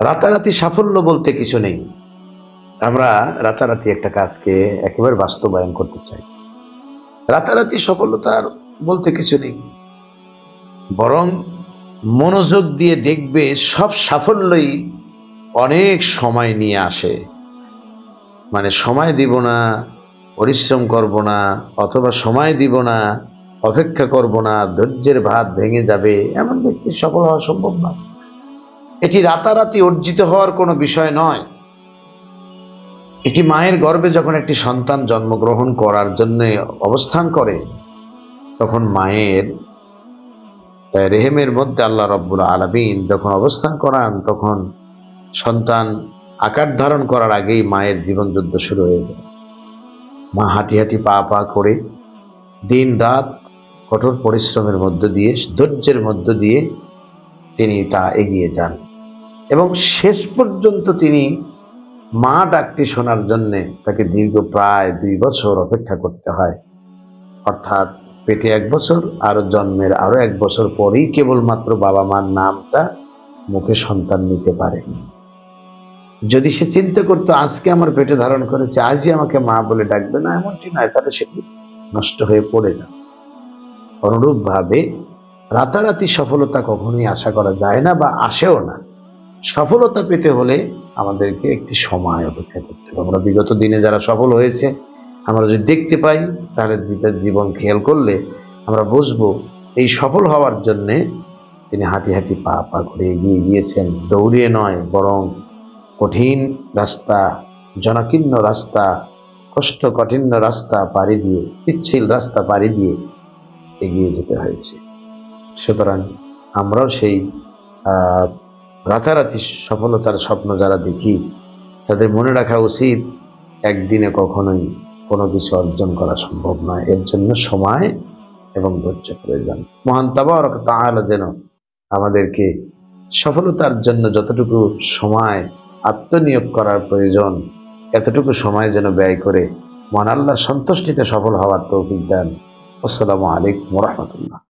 রাতারাতি সাফল্য বলতে কিছু নেই। আমরা রাতারাতি একটা কাজকে একেবারে বাস্তবায়ন করতে চাই। রাতারাতি সফলতার বলতে কিছু নেই, বরং মনোযোগ দিয়ে দেখবে সব সাফল্যই অনেক সময় নিয়ে আসে। মানে সময় দিব না, পরিশ্রম করব না, অথবা সময় দিব না, অপেক্ষা করব না, ধৈর্যের ভাত ভেঙে যাবে, এমন ব্যক্তির সফল হওয়া সম্ভব না। এটি রাতারাতি অর্জিত হওয়ার কোনো বিষয় নয়। এটি মায়ের গর্ভে যখন একটি সন্তান জন্মগ্রহণ করার জন্য অবস্থান করে, তখন মায়ের রেহেমের মধ্যে আল্লাহ রাব্বুল আলামিন যখন অবস্থান করান, তখন সন্তান আকার ধারণ করার আগেই মায়ের জীবন যুদ্ধ শুরু হয়ে যায়। মা হাঁটি হাঁটি পা পা করে দিন রাত কঠোর পরিশ্রমের মধ্য দিয়ে, ধৈর্যের মধ্য দিয়ে তিনি তা এগিয়ে যান এবং শেষ পর্যন্ত তিনি মা ডাকটি শোনার জন্য তাকে দীর্ঘ প্রায় 2 বছর অপেক্ষা করতে হয়। অর্থাৎ পেটে 1 বছর, আরো জন্মের আরো 1 বছর পরেই কেবলমাত্র বাবা মার নামটা মুখে সন্তান নিতে পারে। যদি সে চিন্তা করতো আজকে আমার পেটে ধারণ করেছে, আজই আমাকে মা বলে ডাকবে না, এমনটি নয়, তাহলে সেটি নষ্ট হয়ে পড়ে যাবে। অনুরূপ ভাবে রাতারাতি সফলতা কখনোই আশা করা যায় না বা আসেও না। সফলতা পেতে হলে আমাদেরকে একটি সময় অপেক্ষা করতে হবে। আমরা বিগত দিনে যারা সফল হয়েছে আমরা যদি দেখতে পাই, তাহলে তার জীবন খেয়াল করলে আমরা বুঝবো এই সফল হওয়ার জন্যে তিনি হাঁটি হাঁটি পা পা করে এগিয়ে গিয়েছেন, দৌড়িয়ে নয়, বরং কঠিন রাস্তা, জনাকীর্ণ রাস্তা, কঠিন রাস্তা পাড়ি দিয়ে, পিচ্ছিল রাস্তা পাড়ি দিয়ে এগিয়ে যেতে হয়েছে। সুতরাং আমরাও সেই রাতারাতি সফলতার স্বপ্ন যারা দেখি, তাদের মনে রাখা উচিত একদিনে কখনোই কোনো কিছু অর্জন করা সম্ভব নয়। এর জন্য সময় এবং ধৈর্য প্রয়োজন। মহান তাবারক তাআলা যেন আমাদেরকে সফলতার জন্য যতটুকু সময় আত্মনিয়োগ করার প্রয়োজন, এতটুকু সময় যেন ব্যয় করে মহান আল্লাহর সন্তুষ্টিতে সফল হওয়ার তৌফিক দেন। আসসালামু আলাইকুম ওয়া রাহমাতুল্লাহ।